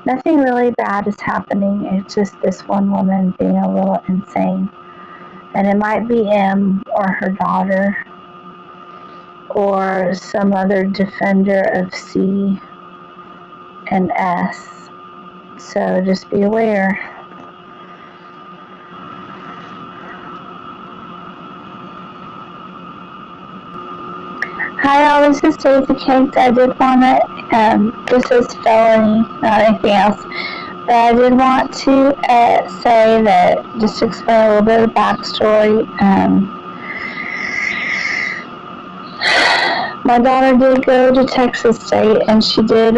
Nothing really bad is happening. It's just this one woman being a little insane. And it might be M or her daughter or some other defender of C and S. So just be aware. Hi all, this is Daisycakes. I did want to, this is felony, not anything else, but I did want to say that, just to explain a little bit of backstory, my daughter did go to Texas State, and she did,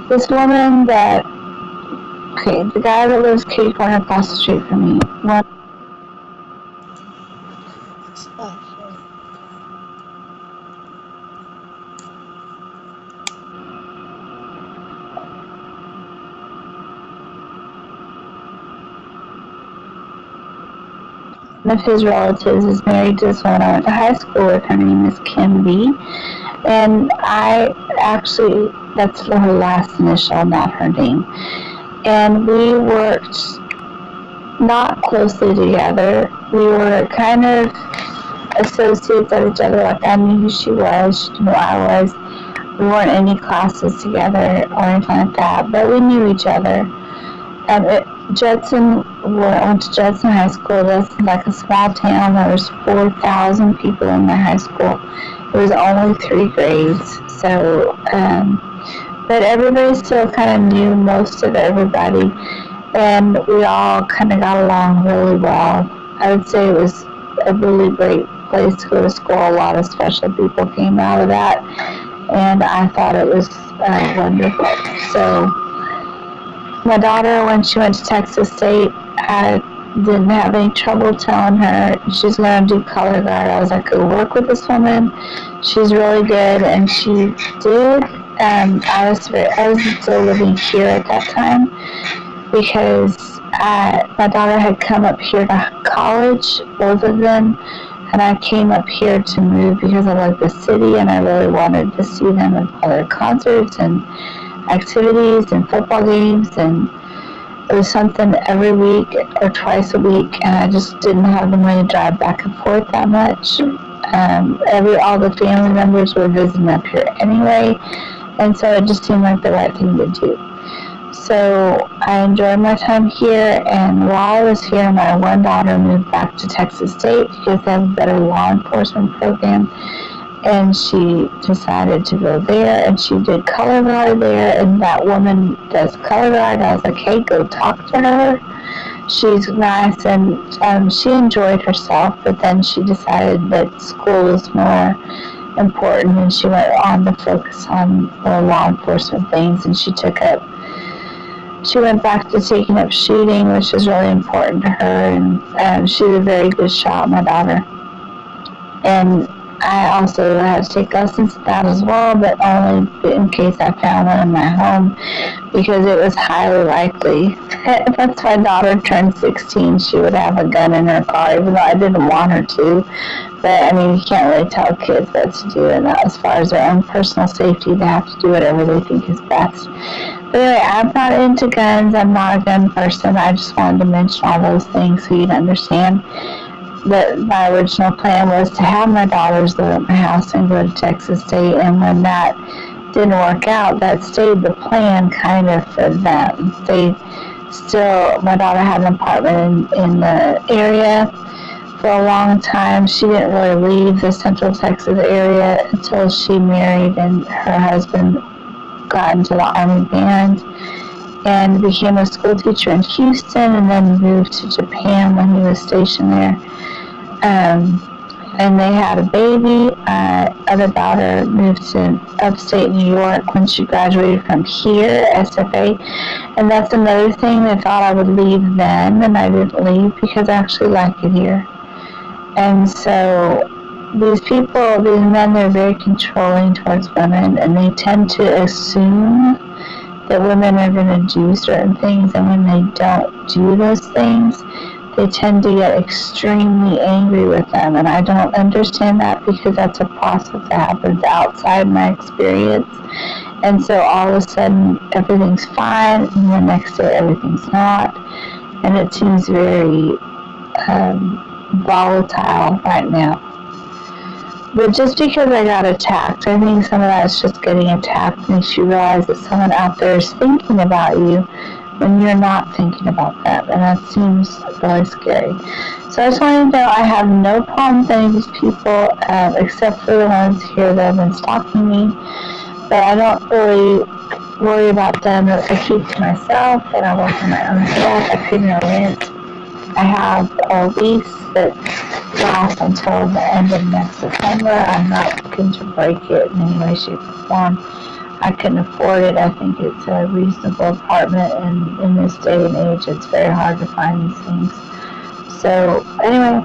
this woman that, okay, the guy that lives kitty corner across the street from me, one of his relatives is married to this woman I went to high school with. Her name is Kim B. And I actually, that's her last initial, not her name. And we worked not closely together. We were kind of associates of each other. Like, I knew who she was, she knew who I was. We weren't in any classes together or anything like that, but we knew each other. Judson, I went to Judson High School. That's like a small town. There was 4,000 people in my high school. It was only 3 grades. So, but everybody still kind of knew most of everybody. And we all kind of got along really well. I would say it was a really great place to go to school. A lot of special people came out of that. And I thought it was wonderful. So, my daughter, when she went to Texas State, I didn't have any trouble telling her she's going to do color guard. I was like, go work with this woman. She's really good, and she did. I was still living here at that time because my daughter had come up here to college, both of them, and I came up here to move because I like the city, and I really wanted to see them at all their concerts and activities and football games, and it was something every week or twice a week, and I just didn't have the money to drive back and forth that much. All the family members were visiting up here anyway, and so it just seemed like the right thing to do. So I enjoyed my time here, and while I was here, my one daughter moved back to Texas State because they have a better law enforcement program, and she decided to go there, and she did color guard there, and that woman does color guard. I was like, hey, go talk to her. She's nice, and she enjoyed herself, but then she decided that school was more important, and she went on to focus on more law enforcement things, and she went back to taking up shooting, which is really important to her, and she's a very good shot, my daughter. And I also had to take lessons in that as well, but only in case I found one in my home, because it was highly likely that once my daughter turned 16, she would have a gun in her car, even though I didn't want her to. But, I mean, you can't really tell kids what to do, and as far as their own personal safety, they have to do whatever they think is best. But anyway, I'm not into guns. I'm not a gun person. I just wanted to mention all those things so you'd understand that my original plan was to have my daughters live at my house and go to Texas State, and when that didn't work out, that stayed the plan kind of for them. My daughter had an apartment in the area for a long time. She didn't really leave the Central Texas area until she married and her husband got into the Army band and became a school teacher in Houston, and then moved to Japan when he was stationed there. And they had a baby. Other daughter moved to upstate New York when she graduated from here, SFA. And that's another thing. They thought I would leave then, and I didn't leave because I actually like it here. And so these men, they're very controlling towards women, and they tend to assume that women are going to do certain things, and when they don't do those things, they tend to get extremely angry with them, and I don't understand that because that's a process that happens outside my experience, And so all of a sudden everything's fine, and the next day everything's not. And it seems very volatile right now. But just because I got attacked, I think some of that is just getting attacked makes you realize that someone out there is thinking about you when you're not thinking about them. And that seems really scary. So I just wanted to know I have no problem with any of these people, except for the ones here that have been stalking me. But I don't really worry about them. I keep to myself, and I work on my own stuff. I pay my rent. I have a lease that lasts until the end of next September. I'm not looking to break it in any way, shape, or form. I couldn't afford it. I think it's a reasonable apartment, and in this day and age, it's very hard to find these things. So, anyway,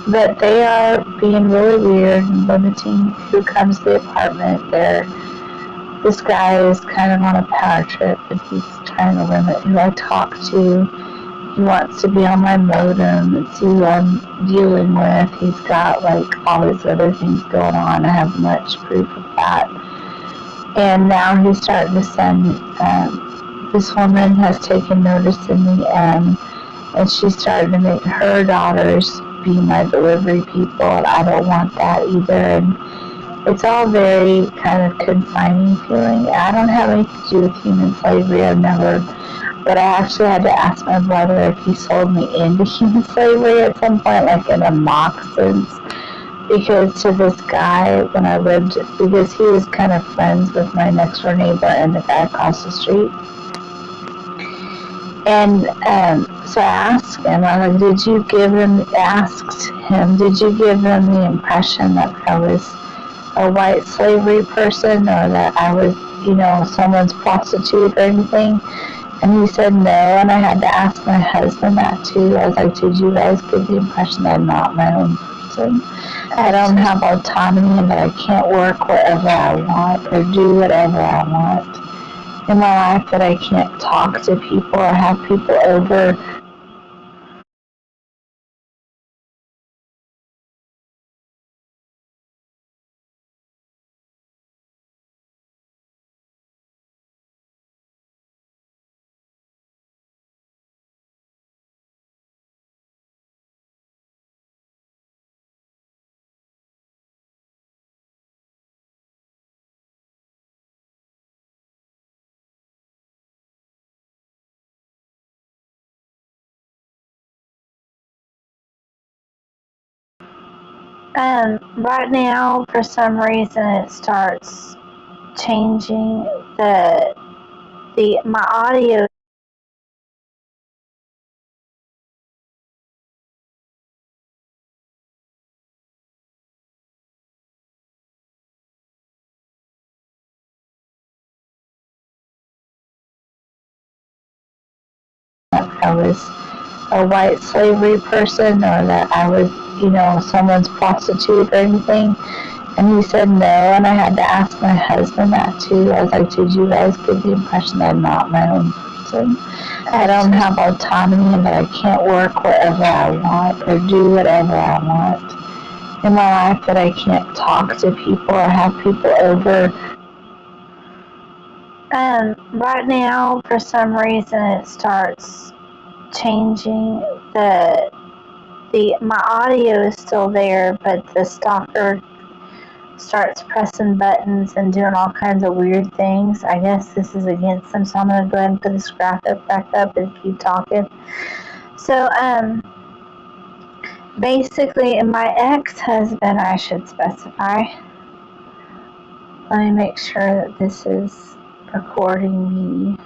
but they are being really weird and limiting who comes to the apartment. This guy is kind of on a power trip, and he's trying to limit who I talk to. He wants to be on my modem and see who I'm dealing with. He's got like all these other things going on. I have much proof of that. And now he's starting to send, this woman has taken notice in the and she started to make her daughters be my delivery people, and I don't want that either. And it's all very kind of confining feeling. I don't have anything to do with human slavery. I've never, but I actually had to ask my brother if he sold me into human slavery at some point, like in a mock sense. Because to this guy, when I lived, because he was kind of friends with my next door neighbor and the guy across the street. And so I asked him, I was like, did you give him the impression that I was a white slavery person, or that I was, someone's prostitute or anything? And he said no, and I had to ask my husband that too. I was like, did you guys give the impression that I'm not my own person? I don't have autonomy, and that I can't work wherever I want or do whatever I want in my life, that I can't talk to people or have people over. Right now, for some reason, it starts changing my audio. I was a white slavery person, or that I was, someone's prostitute or anything. And he said no, and I had to ask my husband that too. I was like, did you guys give the impression that I'm not my own person? I don't have autonomy, and that I can't work wherever I want or do whatever I want in my life, that I can't talk to people or have people over. Right now, for some reason, it starts changing. My audio is still there, but the stalker starts pressing buttons and doing all kinds of weird things. I guess this is against them, so I'm going to go ahead and put this graphic back up and keep talking. So, basically, my ex-husband, I should specify. Let me make sure that this is recording me.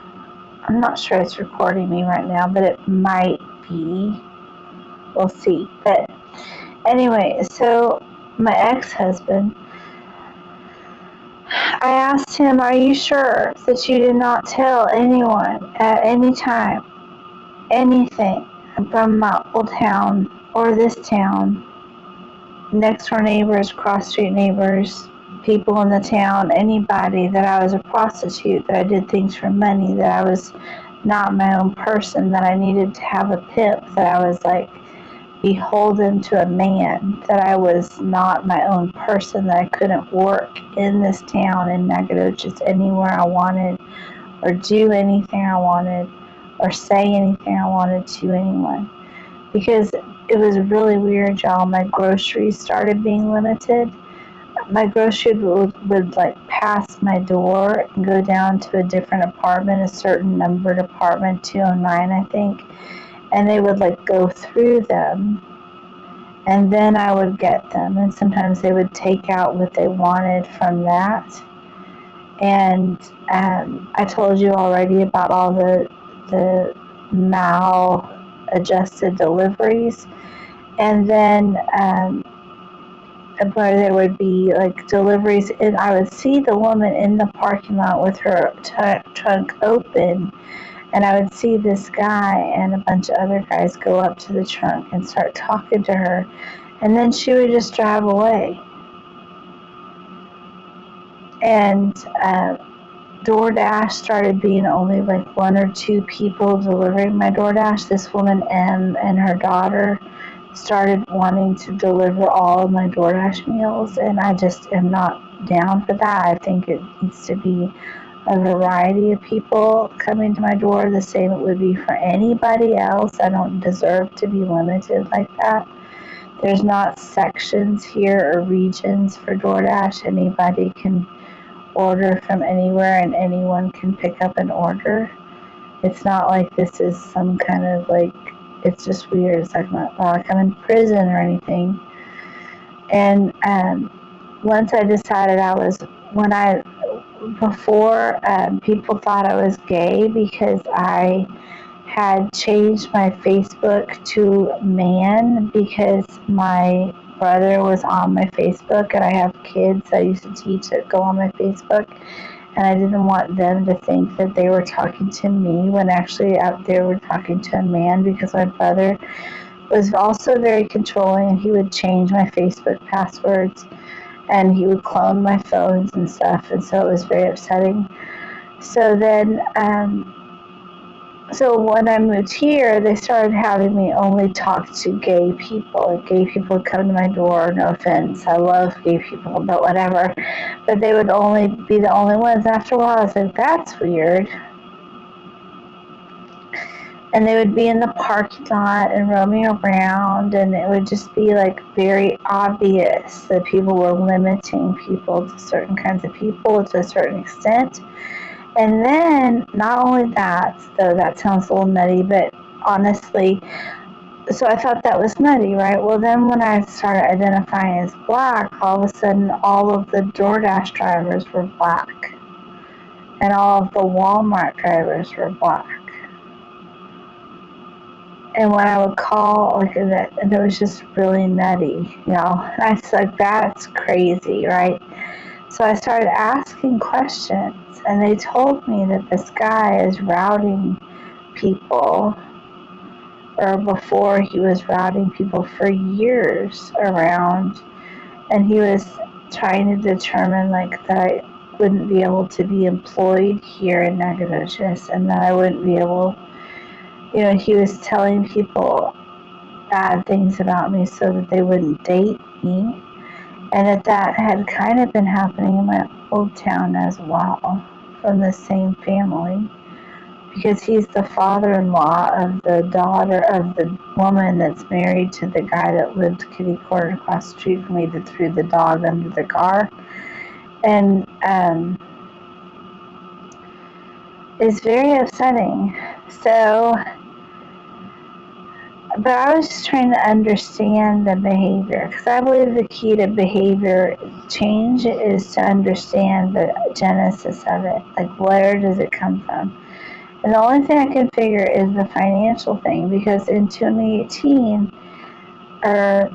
I'm not sure it's recording me right now, but it might be. We'll see. But anyway, so my ex-husband, I asked him, are you sure that you did not tell anyone at any time anything from my old town or this town, next door neighbors, cross street neighbors, people in the town, anybody, that I was a prostitute, that I did things for money, that I was not my own person, that I needed to have a pimp, that I was like beholden to a man, that I was not my own person, that I couldn't work in this town in Nacogdoches anywhere I wanted, or do anything I wanted, or say anything I wanted to anyone. Because it was really weird, y'all. My groceries started being limited. My groceries would like pass my door and go down to a different apartment, a certain numbered apartment, 209 I think, and they would like go through them, and then I would get them, and sometimes they would take out what they wanted from that. And I told you already about all the maladjusted deliveries, and then where there would be like deliveries, and I would see the woman in the parking lot with her trunk open, and I would see this guy and a bunch of other guys go up to the trunk and start talking to her, and then she would just drive away. And DoorDash started being only like 1 or 2 people delivering my DoorDash. This woman, M, and her daughter started wanting to deliver all of my DoorDash meals, and I just am not down for that. I think it needs to be a variety of people coming to my door, the same it would be for anybody else. I don't deserve to be limited like that. There's not sections here or regions for DoorDash. Anybody can order from anywhere and anyone can pick up an order. It's not like this is some kind of like, it's just weird. It's like, not like I'm in prison or anything. And once I decided before people thought I was gay because I had changed my Facebook to man, because my brother was on my Facebook, and I have kids I used to teach that go on my Facebook, and I didn't want them to think that they were talking to me when actually out there were talking to a man, because my brother was also very controlling, and he would change my Facebook passwords, and he would clone my phones and stuff, and so it was very upsetting. So then, so when I moved here, they started having me only talk to gay people. Gay people would come to my door, no offense, I love gay people, but whatever. But they would only be the only ones. After a while, I was like, that's weird. And they would be in the parking lot and roaming around, and it would just be like very obvious that people were limiting people to certain kinds of people to a certain extent. And then, not only that, though that sounds a little nutty, but honestly, so I thought that was nutty, right? Well, then when I started identifying as black, all of a sudden all of the DoorDash drivers were black. And all of the Walmart drivers were black. And when I would call, like, it was just really nutty, you know? And I was like, that's crazy, right? So I started asking questions, and they told me that this guy is routing people, or before he was routing people for years around, and he was trying to determine, like, that I wouldn't be able to be employed here in Nacogdoches, and that I wouldn't be able, you know, he was telling people bad things about me so that they wouldn't date me. And that had kind of been happening in my old town as well, from the same family, because he's the father-in-law of the daughter of the woman that's married to the guy that lived kitty corner across the street from me that threw the dog under the car. And it's very upsetting. So, but I was just trying to understand the behavior, because I believe the key to behavior change is to understand the genesis of it. Like, where does it come from? And the only thing I can figure is the financial thing, because in 2018, or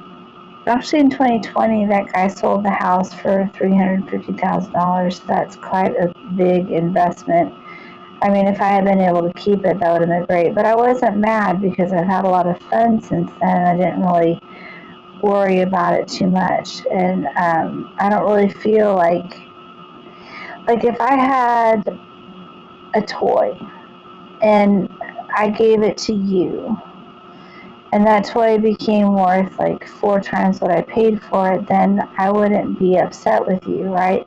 actually in 2020, that guy sold the house for $350,000. That's quite a big investment. I mean, if I had been able to keep it, that would have been great. But I wasn't mad, because I've had a lot of fun since then. I didn't really worry about it too much. And I don't really feel like if I had a toy and I gave it to you, and that toy became worth like 4 times what I paid for it, then I wouldn't be upset with you, right?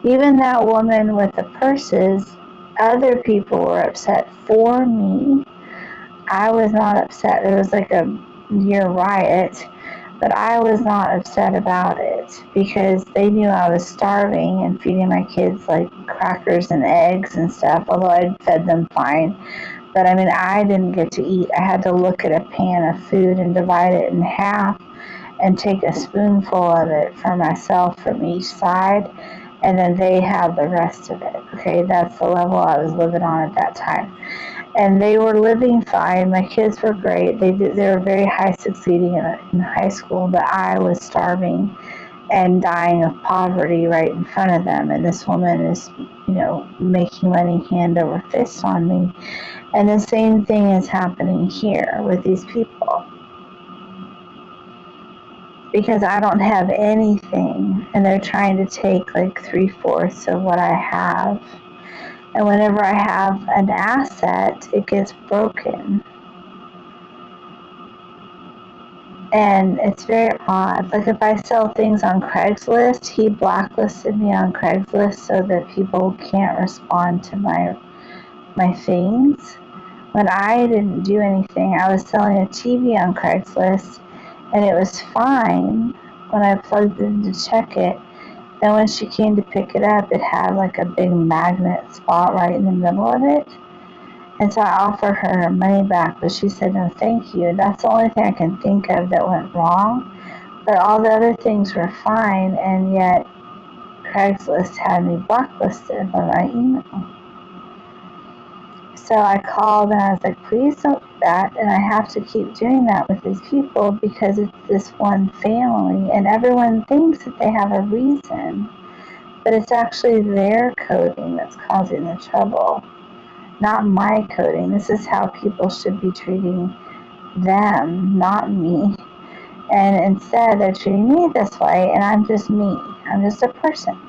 Even that woman with the purses, other people were upset for me. I was not upset. It was like a near riot, but I was not upset about it because they knew I was starving and feeding my kids like crackers and eggs and stuff, although I'd fed them fine. But I mean, I didn't get to eat. I had to look at a pan of food and divide it in half and take a spoonful of it for myself from each side, and then they had the rest of it. Okay, that's the level I was living on at that time. And they were living fine. My kids were great. They were very high succeeding in high school, but I was starving and dying of poverty right in front of them. And this woman is, making money hand over fist on me. And the same thing is happening here with these people. Because I don't have anything, and they're trying to take like 3/4 of what I have. And whenever I have an asset, it gets broken. And it's very odd. Like if I sell things on Craigslist, he blacklisted me on Craigslist so that people can't respond to my things. When I didn't do anything, I was selling a TV on Craigslist, and it was fine when I plugged it in to check it. Then when she came to pick it up, it had like a big magnet spot right in the middle of it. And so I offered her money back, but she said, no, thank you. That's the only thing I can think of that went wrong. But all the other things were fine, and yet Craigslist had me blacklisted by my email. So I called and I was like, please don't do that. And I have to keep doing that with these people because it's this one family, and everyone thinks that they have a reason. But it's actually their coding that's causing the trouble, not my coding. This is how people should be treating them, not me. And instead, they're treating me this way, and I'm just me. I'm just a person.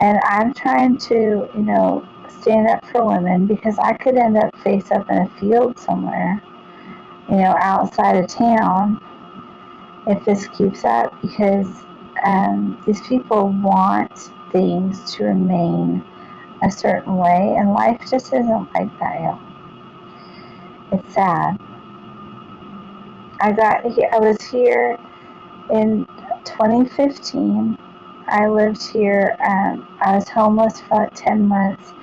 And I'm trying to, stand up for women because I could end up face up in a field somewhere, outside of town if this keeps up because these people want things to remain a certain way, and life just isn't like that, y'all. It's sad. I was here in 2015. I lived here. I was homeless for like 10 months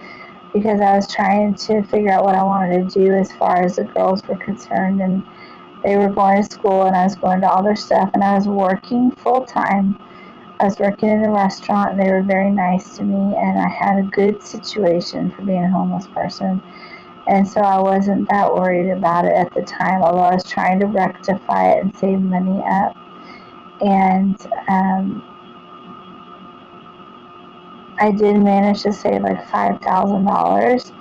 because I was trying to figure out what I wanted to do as far as the girls were concerned, and they were going to school and I was going to all their stuff, and I was working full time. I was working in a restaurant, and they were very nice to me, and I had a good situation for being a homeless person. And so I wasn't that worried about it at the time, although I was trying to rectify it and save money up. And I did manage to save like $5,000,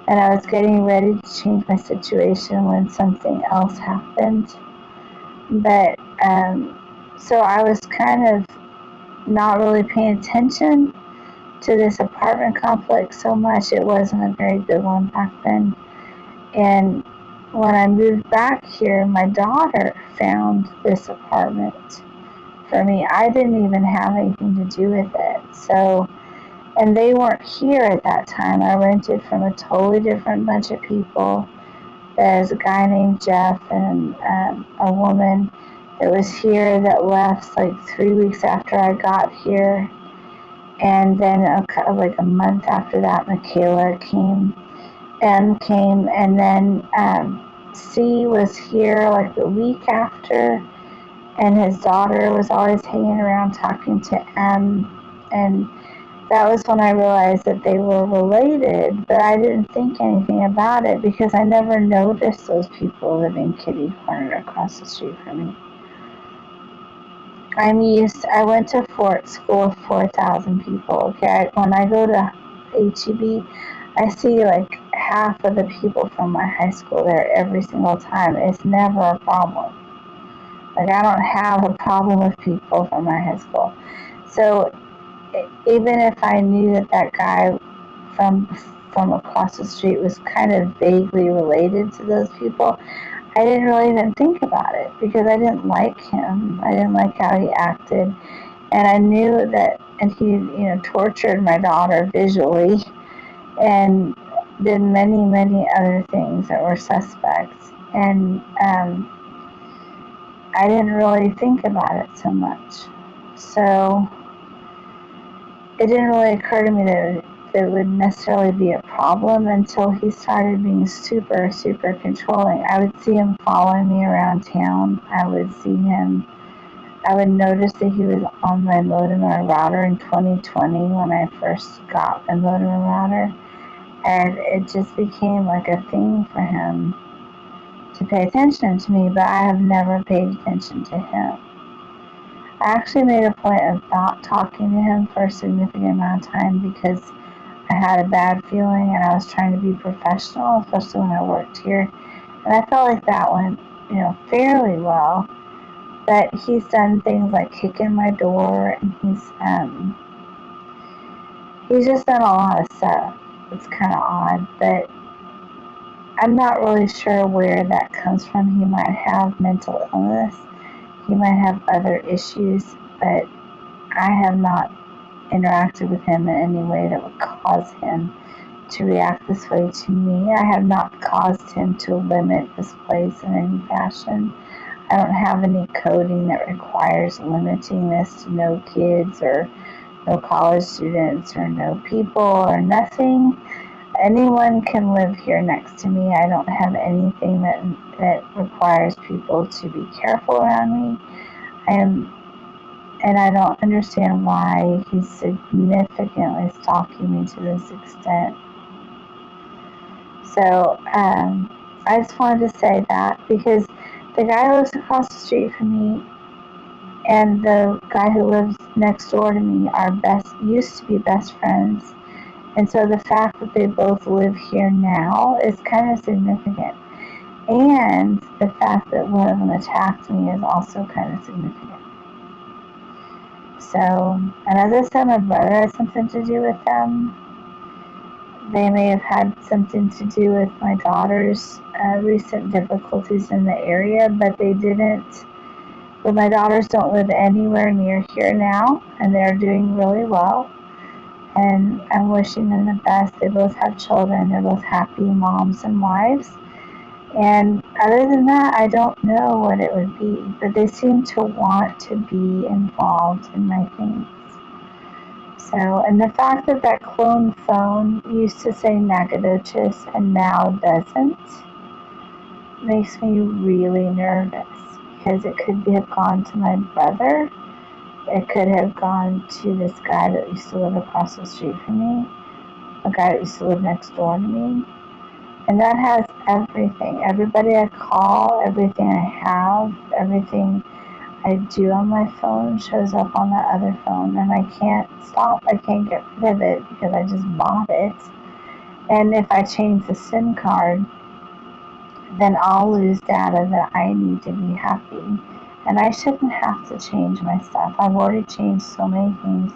and I was getting ready to change my situation when something else happened. But so I was kind of not really paying attention to this apartment complex so much. It wasn't a very good one back then. And when I moved back here, my daughter found this apartment for me. I didn't even have anything to do with it. So, and they weren't here at that time. I rented from a totally different bunch of people. There's a guy named Jeff and a woman that was here that left like 3 weeks after I got here. And then like a month after that, Michaela came. M came, and then C was here like the week after, and his daughter was always hanging around talking to M, and that was when I realized that they were related, but I didn't think anything about it because I never noticed those people living kitty corner across the street from me. I went to Fort School of 4,000 people, okay? When I go to HEB, I see like half of the people from my high school there every single time. It's never a problem. Like I don't have a problem with people from my high school. So even if I knew that guy from across the street was kind of vaguely related to those people, I didn't really even think about it because I didn't like him. I didn't like how he acted. And I knew that, and he, tortured my daughter visually and did many, many other things that were suspects. And I didn't really think about it so much. So it didn't really occur to me that it would necessarily be a problem until he started being super, super controlling. I would see him following me around town. I would notice that he was on my modem or router in 2020 when I first got a modem or router. And it just became like a thing for him to pay attention to me, but I have never paid attention to him. I actually made a point of not talking to him for a significant amount of time because I had a bad feeling and I was trying to be professional, especially when I worked here. And I felt like that went, fairly well. But he's done things like kicking my door, and he's just done a lot of stuff. It's kind of odd, but I'm not really sure where that comes from. He might have mental illness. He might have other issues, but I have not interacted with him in any way that would cause him to react this way to me. I have not caused him to limit this place in any fashion. I don't have any coding that requires limiting this to no kids or no college students or no people or nothing. Anyone can live here next to me. I don't have anything that requires people to be careful around me. And I don't understand why he's significantly stalking me to this extent. So I just wanted to say that because the guy who lives across the street from me and the guy who lives next door to me used to be best friends. And so the fact that they both live here now is kind of significant. And the fact that one of them attacked me is also kind of significant. So, and as I said, my brother had something to do with them. They may have had something to do with my daughter's recent difficulties in the area, but they didn't. But my daughters don't live anywhere near here now, and they're doing really well. And I'm wishing them the best. They both have children. They're both happy moms and wives. And other than that, I don't know what it would be, but they seem to want to be involved in my things. So, and the fact that that clone phone used to say Nagadochis and now doesn't makes me really nervous because it could have gone to my brother. It could have gone to this guy that used to live across the street from me, a guy that used to live next door to me. And that has everything. Everybody I call, everything I have, everything I do on my phone shows up on that other phone. And I can't stop. I can't get rid of it because I just bought it. And if I change the SIM card, then I'll lose data that I need to be happy. And I shouldn't have to change my stuff. I've already changed so many things.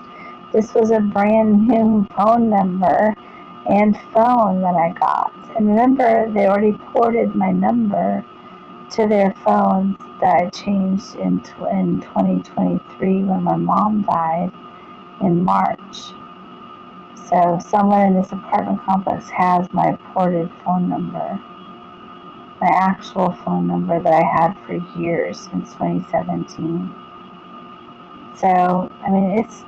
This was a brand new phone number and phone that I got. And remember, they already ported my number to their phones that I changed in 2023 when my mom died in March. So someone in this apartment complex has my ported phone number, my actual phone number that I had for years since 2017. So, I mean, it's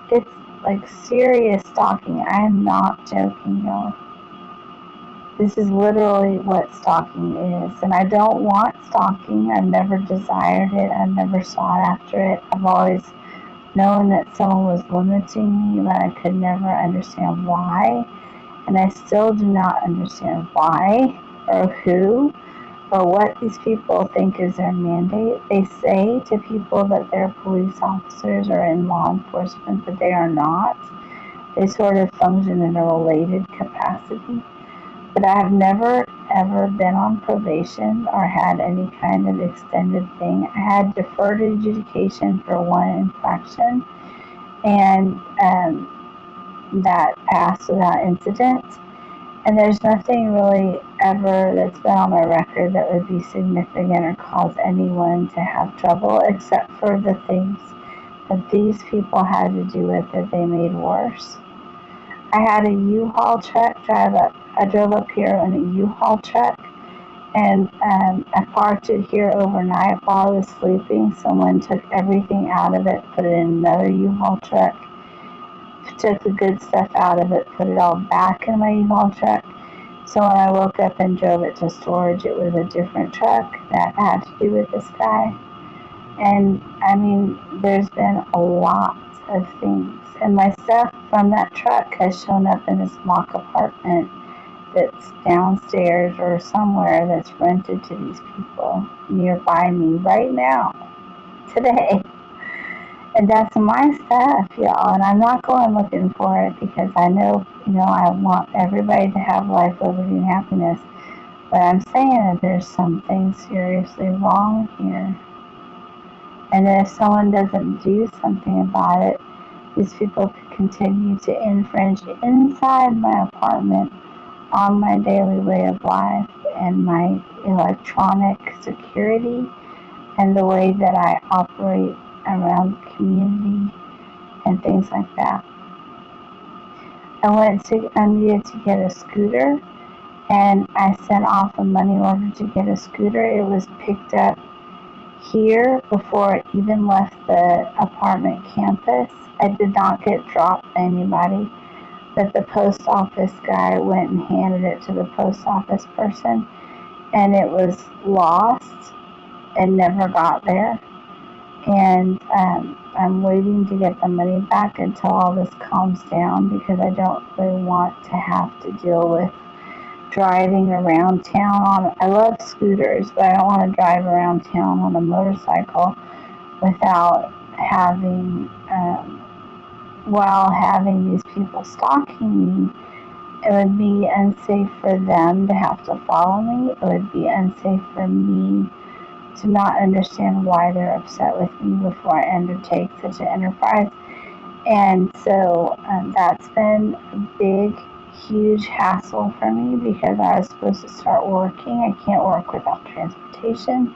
like serious stalking. I am not joking, y'all. This is literally what stalking is. And I don't want stalking. I've never desired it. I've never sought after it. I've always known that someone was limiting me, but I could never understand why. And I still do not understand why or who or what these people think is their mandate. They say to people that they're police officers or in law enforcement, but they are not. They sort of function in a related capacity. But I have never, ever been on probation or had any kind of extended thing. I had deferred adjudication for one infraction, and that passed without incident. And there's nothing really ever that's been on my record that would be significant or cause anyone to have trouble, except for the things that these people had to do with that they made worse. I had a U-Haul truck drive up. I drove up here in a U-Haul truck, and I parked it here overnight while I was sleeping. Someone took everything out of it, put it in another U-Haul truck, took the good stuff out of it, put it all back in my U-Haul truck. So when I woke up and drove it to storage, it was a different truck that had to do with this guy. And I mean, there's been a lot of things. And my stuff from that truck has shown up in this mock apartment that's downstairs or somewhere that's rented to these people nearby me right now, today. And that's my stuff, y'all. And I'm not going looking for it because I know, I want everybody to have life, liberty, and happiness. But I'm saying that there's something seriously wrong here. And that if someone doesn't do something about it, these people could continue to infringe inside my apartment on my daily way of life and my electronic security and the way that I operate around the community and things like that. I needed to get a scooter, and I sent off a money order to get a scooter. It was picked up here before it even left the apartment campus. I did not get dropped by anybody, but the post office guy went and handed it to the post office person, and it was lost and never got there. And I'm waiting to get the money back until all this calms down because I don't really want to have to deal with driving around town I love scooters, but I don't want to drive around town on a motorcycle without having while having these people stalking me. It would be unsafe for them to have to follow me. It would be unsafe for me to not understand why they're upset with me before I undertake such an enterprise. And so that's been a big, huge hassle for me because I was supposed to start working. I can't work without transportation.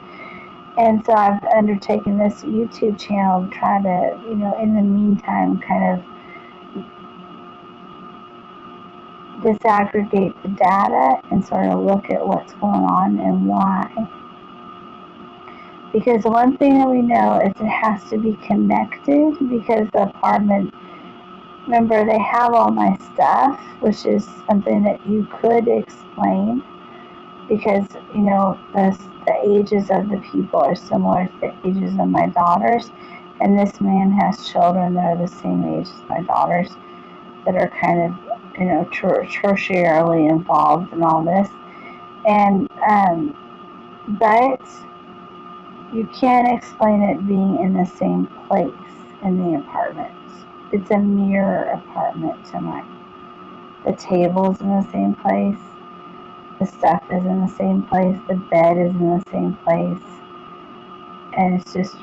And so I've undertaken this YouTube channel to try to, in the meantime, kind of disaggregate the data and sort of look at what's going on and why. Because one thing that we know is it has to be connected because the apartment, remember, they have all my stuff, which is something that you could explain because, the ages of the people are similar to the ages of my daughters. And this man has children that are the same age as my daughters that are kind of, tertiarily involved in all this. And, but you can't explain it being in the same place in the apartments. It's a mirror apartment to mine. The table's in the same place. The stuff is in the same place. The bed is in the same place. And it's just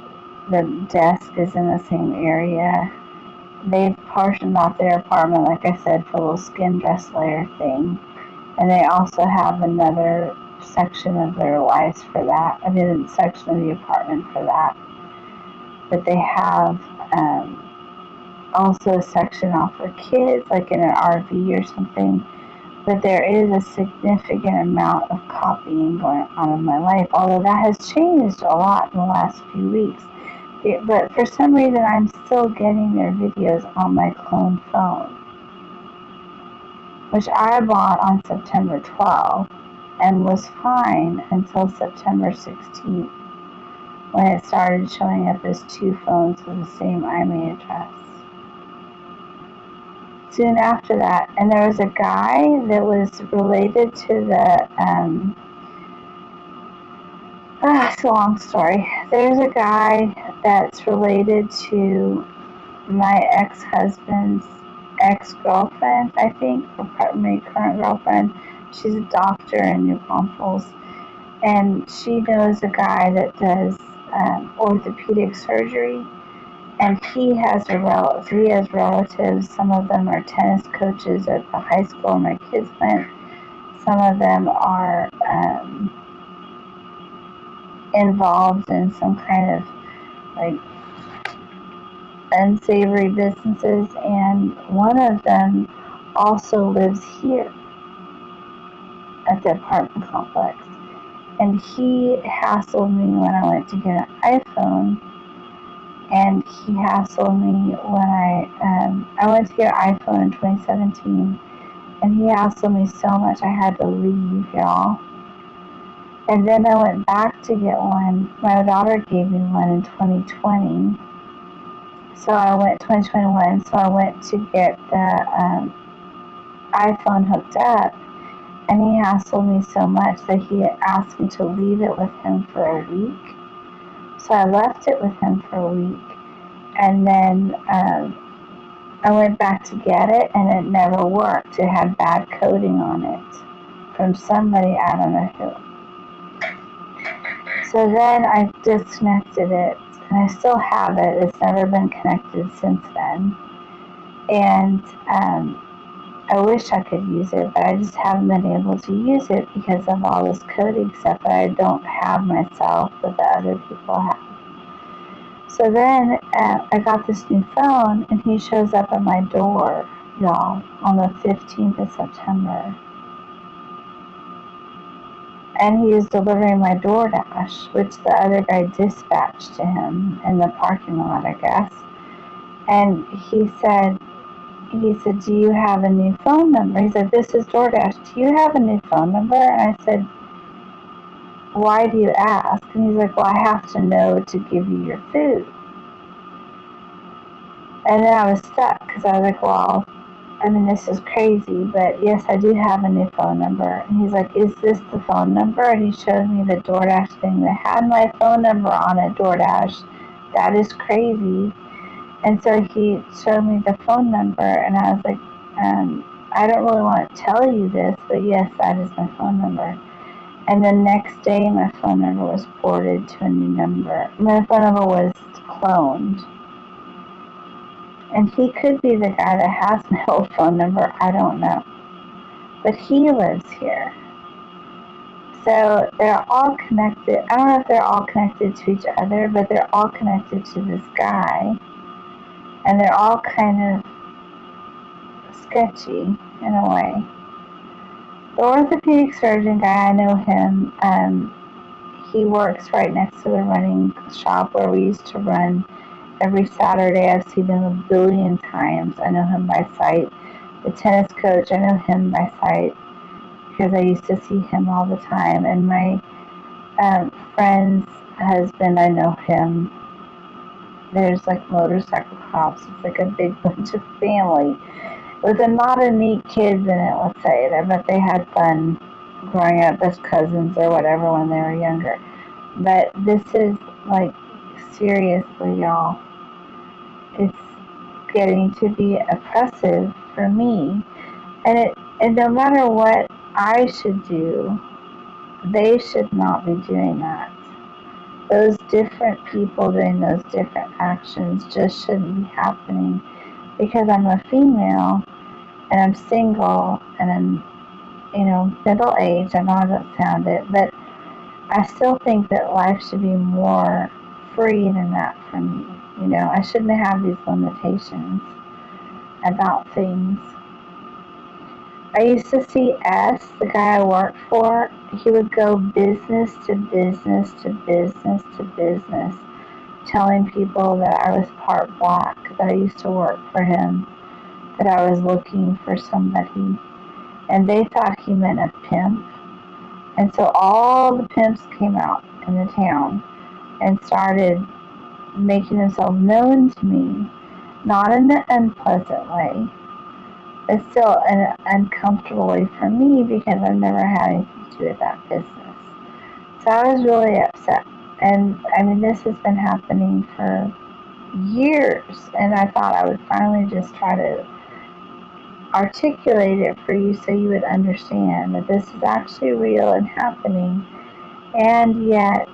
the desk is in the same area. They've partitioned off their apartment, like I said, for a little skin dress layer thing. And they also have another section of their lives for that. Section of the apartment for that. But they have also a section off for kids, like in an RV or something. But there is a significant amount of copying going on in my life, although that has changed a lot in the last few weeks. But for some reason, I'm still getting their videos on my clone phone, which I bought on September 12th and was fine until September 16th when it started showing up as two phones with the same IMEI address. Soon after that, and there was a guy that was related to the, it's a long story. There's a guy that's related to my ex-husband's ex-girlfriend, I think, or my current girlfriend. She's a doctor in New Braunfels, and she knows a guy that does orthopedic surgery. And he has relatives. Some of them are tennis coaches at the high school my kids went. some of them are involved in some kind of like unsavory businesses, and one of them also lives here at the apartment complex. And he hassled me when I went to get an iPhone, and he hassled me when I went to get an iPhone in 2017, and he hassled me so much I had to leave, y'all. And then I went back to get one. My daughter gave me one in 2020. So I went 2021. So I went to get the iPhone hooked up, and he hassled me so much that he asked me to leave it with him for a week. So I left it with him for a week, and then I went back to get it, and it never worked. It had bad coding on it from somebody, I don't know who. So then I disconnected it, and I still have it. It's never been connected since then. And I wish I could use it, but I just haven't been able to use it because of all this coding stuff that I don't have myself, but that other people have. So then I got this new phone, and he shows up at my door, y'all, on the 15th of September. And he is delivering my DoorDash, which the other guy dispatched to him in the parking lot, I guess. And he said, do you have a new phone number? He said, this is DoorDash. Do you have a new phone number? And I said, why do you ask? And he's like, well, I have to know to give you your food. And then I was stuck because I was like, well, I mean, this is crazy, but yes, I do have a new phone number. And he's like, is this the phone number? And he showed me the DoorDash thing that had my phone number on it, DoorDash. That is crazy. And so he showed me the phone number, and I was like, I don't really want to tell you this, but yes, that is my phone number. And the next day, my phone number was ported to a new number. My phone number was cloned. And he could be the guy that has my old phone number. I don't know. But he lives here. So they're all connected. I don't know if they're all connected to each other, but they're all connected to this guy. And they're all kind of sketchy in a way. The orthopedic surgeon guy, I know him. He works right next to the running shop where we used to run every Saturday. I've seen him a billion times. I know him by sight. The tennis coach, I know him by sight because I used to see him all the time. And my friend's husband, I know him. There's like motorcycle cops. It's like a big bunch of family with a lot of neat kids in it, let's say. I bet they had fun growing up as cousins or whatever when they were younger. But this is like, seriously, y'all, it's getting to be oppressive for me. And no matter what I should do, they should not be doing that. Those different people doing those different actions just shouldn't be happening because I'm a female and I'm single and I'm, middle aged. I know I don't sound it, but I still think that life should be more free than that for me. I shouldn't have these limitations about things. I used to see S, the guy I worked for, he would go business to business to business to business, telling people that I was part black, that I used to work for him, that I was looking for somebody. And they thought he meant a pimp. And so all the pimps came out in the town and started making themselves known to me, not in an unpleasant way, but still an uncomfortable way for me because I've never had anything to do with that business. So I was really upset. And I mean, this has been happening for years, and I thought I would finally just try to articulate it for you so you would understand that this is actually real and happening. And yet,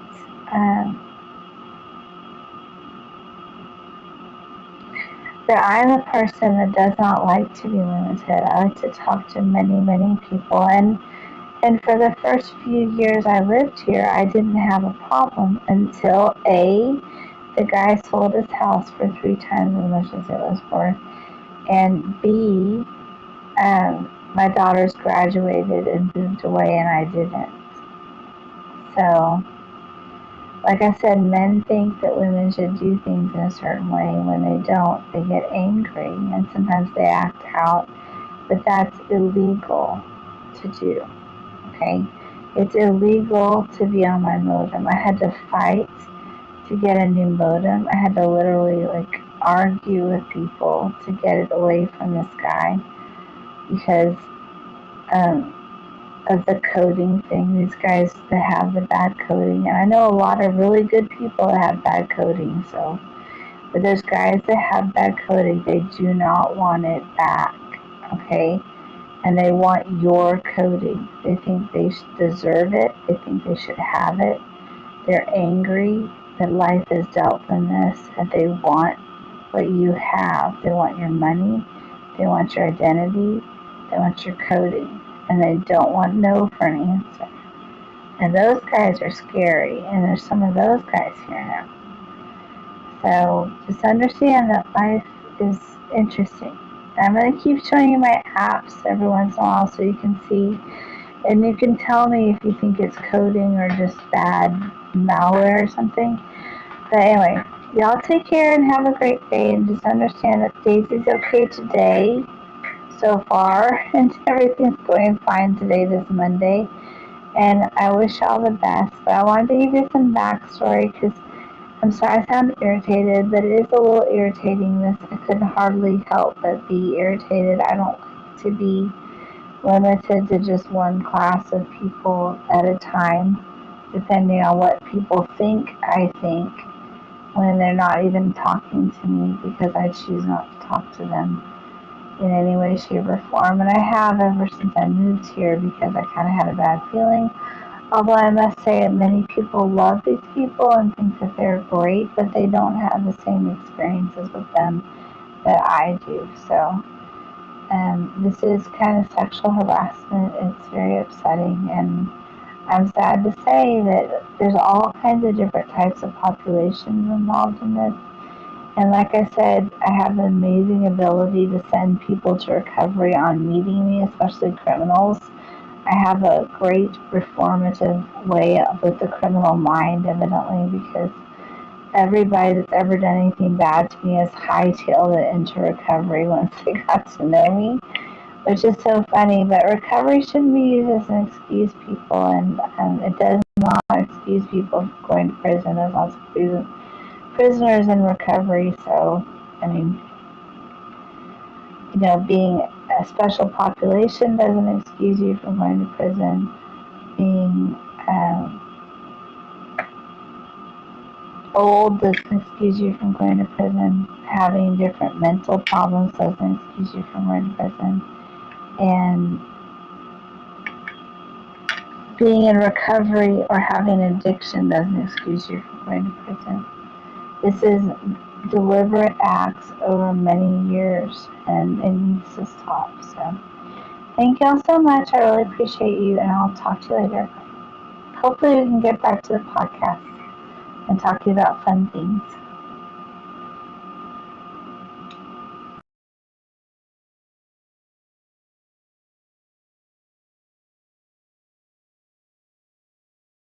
that I'm a person that does not like to be limited. I like to talk to many, many people. And And for the first few years I lived here, I didn't have a problem until A, the guy sold his house for 3 times as much as it was worth, and B, my daughters graduated and moved away and I didn't. So, like I said, men think that women should do things in a certain way. When they don't, they get angry and sometimes they act out. But that's illegal to do, okay? It's illegal to be on my modem. I had to fight to get a new modem. I had to literally argue with people to get it away from this guy because um, of the coding thing. These guys that have the bad coding, and I know a lot of really good people that have bad coding. So, but those guys that have bad coding, they do not want it back, okay? And they want your coding. They think they deserve it. They think they should have it. They're angry that life has dealt them this, and they want what you have. They want your money. They want your identity. They want your coding. And they don't want no for an answer. And those guys are scary. And there's some of those guys here now. So just understand that life is interesting. I'm going to keep showing you my apps every once in a while so you can see. And you can tell me if you think it's coding or just bad malware or something. But anyway, y'all take care and have a great day. And just understand that Daisy's okay today so far. And everything's going fine today, this Monday. And I wish y'all the best. But I wanted to give you some backstory because I'm sorry I sound irritated, but it is a little irritating. I couldn't hardly help but be irritated. I don't like to be limited to just one class of people at a time, depending on what people think I think when they're not even talking to me because I choose not to talk to them in any way, shape, or form. And I have ever since I moved here because I kind of had a bad feeling. Although I must say that many people love these people and think that they're great, but they don't have the same experiences with them that I do. So this is kind of sexual harassment. It's very upsetting, and I'm sad to say that there's all kinds of different types of populations involved in this. And like I said, I have an amazing ability to send people to recovery on meeting me, especially criminals. I have a great reformative way with the criminal mind, evidently, because everybody that's ever done anything bad to me has hightailed it into recovery once they got to know me, which is so funny. But recovery shouldn't be used as an excuse, people, and it does not excuse people from going to prison. There's lots of prisoners in recovery, so, I mean, being a special population doesn't excuse you from going to prison. Being old doesn't excuse you from going to prison. Having different mental problems doesn't excuse you from going to prison. And being in recovery or having addiction doesn't excuse you from going to prison. This is deliberate acts over many years, and it needs to stop. So, thank y'all so much. I really appreciate you, and I'll talk to you later. Hopefully, we can get back to the podcast and talk to you about fun things.